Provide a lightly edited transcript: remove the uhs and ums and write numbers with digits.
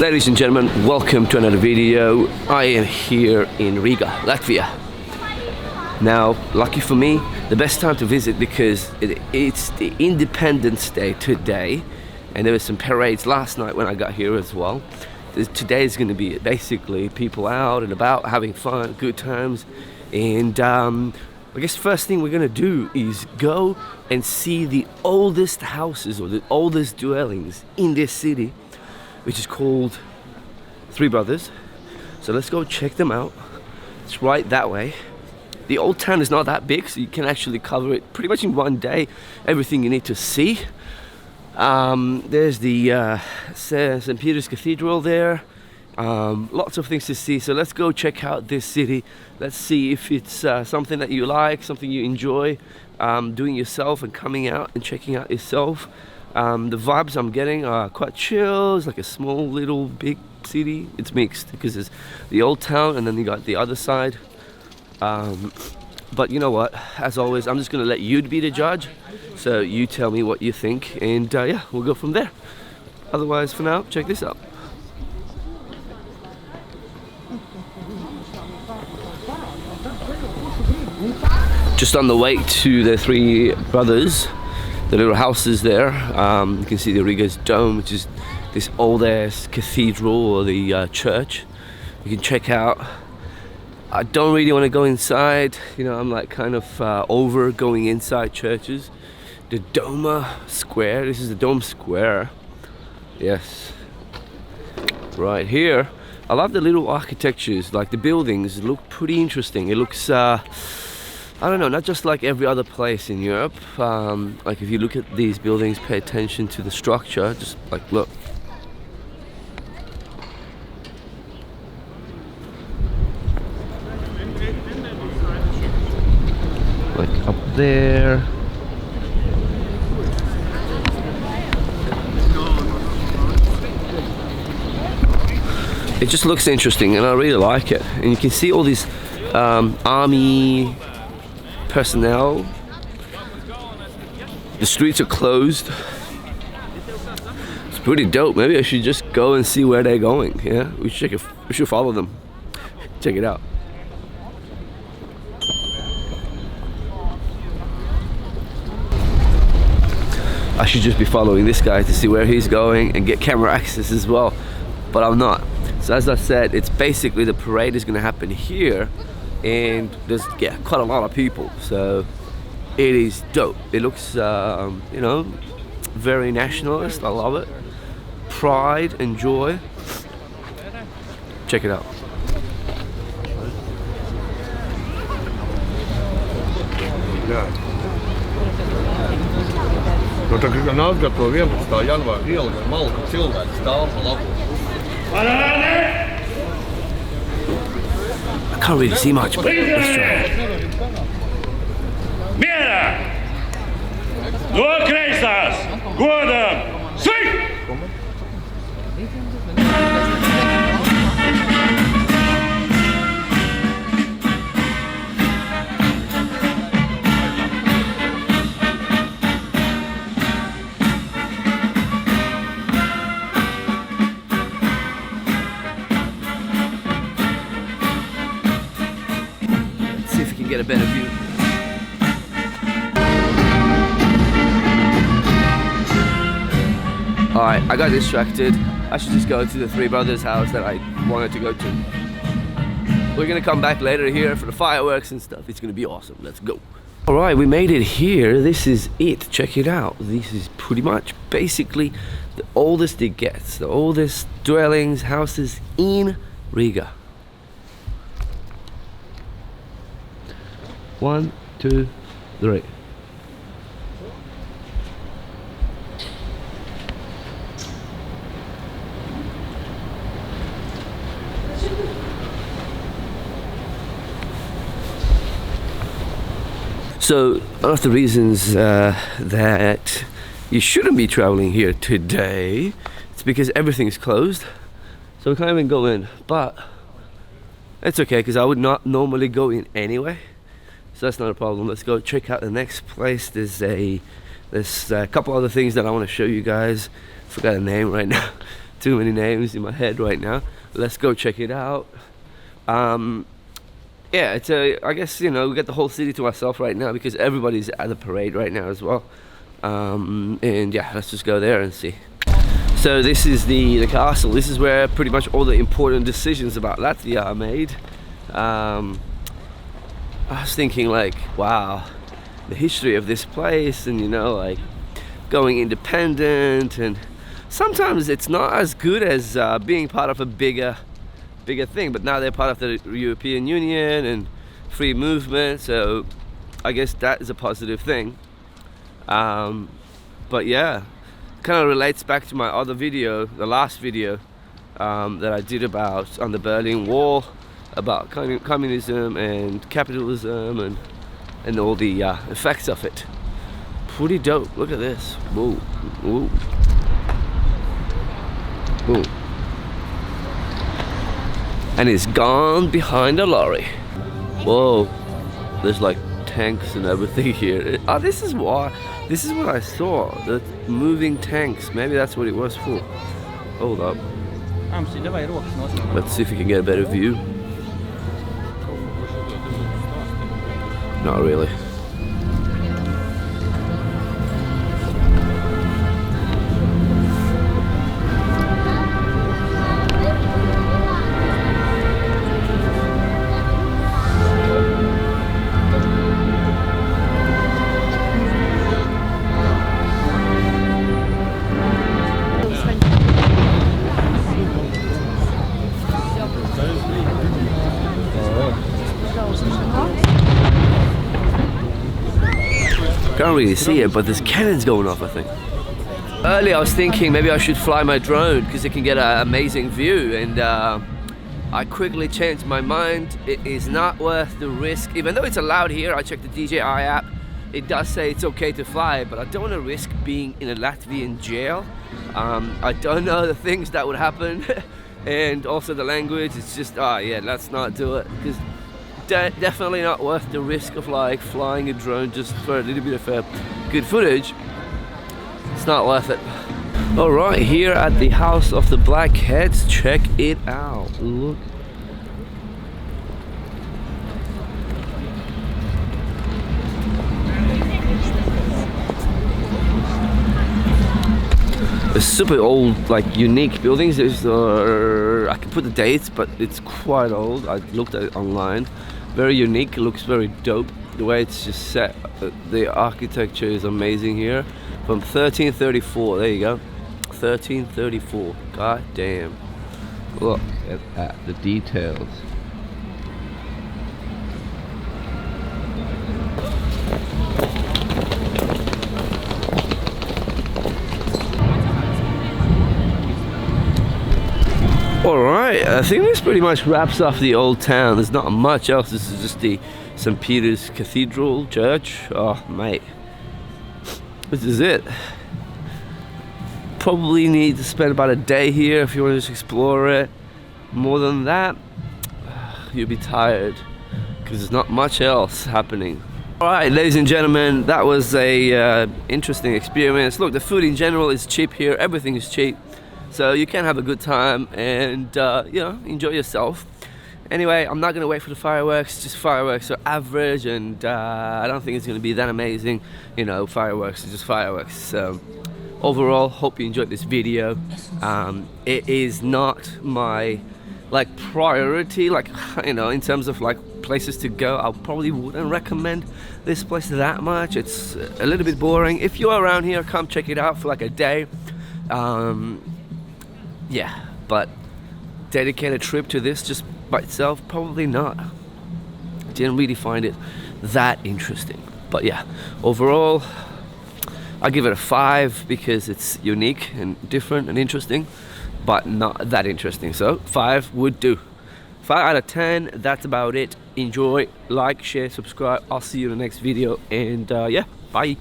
Ladies and gentlemen, welcome to another video. I am here in Riga, Latvia. Now, lucky for me, the best time to visit because it's the Independence Day today, and there were some parades last night when I got here as well. Today is going to be basically people out and about having fun, good times, and I guess first thing we're going to do is go and see the oldest houses or the oldest dwellings in this city, which is called Three Brothers. So let's go check them out. It's right that way. The old town is not that big, so you can actually cover it pretty much in one day, everything you need to see. There's the St. Peter's Cathedral there. Lots of things to see, so let's go check out this city. Let's see if it's something that you like, something you enjoy doing yourself and coming out and checking out yourself. The vibes I'm getting are quite chill. It's like a small little big city. It's mixed because there's the old town and then you got the other side. But you know what, as always, I'm just gonna let you be the judge, so you tell me what you think, and yeah, we'll go from there. Otherwise, for now, check this out. Just on the way to the Three Brothers, the little houses there, you can see the Riga's dome, which is this old ass cathedral or the church. You can check out. I don't really want to go inside, you know, I'm like kind of over going inside churches. The Doma Square, this is the Dome Square. Yes, right here. I love the little architectures, like the buildings look pretty interesting. It looks, I don't know, not just like every other place in Europe. Like if you look at these buildings, pay attention to the structure, just like look. Like up there. It just looks interesting and I really like it. And you can see all these army personnel. The streets are closed. It's pretty dope. Maybe I should just go and see where they're going. Yeah, we should follow them. Check it out. I should just be following this guy to see where he's going and get camera access as well, but I'm not. So as I said, it's basically the parade is going to happen here, and there's quite a lot of people, so it is dope. It looks you know, very nationalist. I love it. Pride and joy. Check it out. Yeah. Nu, tā kā nāk ar to 11. janvāra ielu, ar malku cilvēku stāv pa labu. I can't really see much, but let's try. Mierā! No kreisās! Godam! Svik! Get a better view. Alright, I got distracted. I should just go to the Three Brothers house that I wanted to go to. We're gonna come back later here for the fireworks and stuff. It's gonna be awesome. Let's go. Alright, we made it here. This is it. Check it out. This is pretty much basically the oldest it gets. The oldest dwellings, houses in Riga. 1, 2, 3. So one of the reasons that you shouldn't be traveling here today, it's because everything is closed, so we can't even go in. But it's okay because I would not normally go in anyway. So that's not a problem. Let's go check out the next place. There's a There's a couple other things that I want to show you guys. Forgot a name right now. Too many names in my head right now. Let's go check it out. Yeah, it's I guess, you know, we got the whole city to ourselves right now because everybody's at the parade right now as well. And yeah, let's just go there and see. So this is the castle. This is where pretty much all the important decisions about Latvia are made. I was thinking like, wow, the history of this place, and you know, like going independent, and sometimes it's not as good as being part of a bigger thing, but now they're part of the European Union and free movement, so I guess that is a positive thing. But yeah, kind of relates back to my other video, the last video that I did about on the Berlin Wall, about communism and capitalism and all the effects of it. Pretty dope. Look at this. Whoa, whoa, whoa. And it's gone behind a lorry. Whoa, there's like tanks and everything here. Oh, this is what I saw, the moving tanks. Maybe that's what it was for. Hold up. Let's see if we can get a better view. Not really. Can't really see it, but there's cannons going off, I think. Earlier I was thinking maybe I should fly my drone because it can get an amazing view, and I quickly changed my mind. It is not worth the risk. Even though it's allowed here, I checked the DJI app, it does say it's okay to fly, but I don't want to risk being in a Latvian jail. I don't know the things that would happen and also the language. It's just, yeah, let's not do it, because definitely not worth the risk of like flying a drone just for a little bit of good footage. It's not worth it. All right, here at the house of the Blackheads, check it out. Look. A super old, like unique buildings. There's I can put the dates, but it's quite old. I looked at it online. Very unique, looks very dope. The way it's just set, the architecture is amazing here. From 1334, there you go. 1334, god damn. Look at that, the details. Alright, I think this pretty much wraps off the old town. There's not much else. This is just the St. Peter's Cathedral Church. Oh, mate. This is it. Probably need to spend about a day here if you want to just explore it. More than that, you'll be tired because there's not much else happening. Alright, ladies and gentlemen, that was a interesting experience. Look, the food in general is cheap here. Everything is cheap. So you can have a good time and you know, enjoy yourself. Anyway, I'm not gonna wait for the fireworks. Just fireworks are average, and I don't think it's gonna be that amazing. You know, fireworks are just fireworks. So overall, hope you enjoyed this video. It is not my like priority, like, you know, in terms of like places to go. I probably wouldn't recommend this place that much. It's a little bit boring. If you're around here, come check it out for like a day. Yeah, but dedicate a trip to this just by itself, probably not. Didn't really find it that interesting. But yeah, overall, I give it a 5 because it's unique and different and interesting, but not that interesting. So 5 would do. 5 out of 10, that's about it. Enjoy, like, share, subscribe. I'll see you in the next video, and yeah, bye.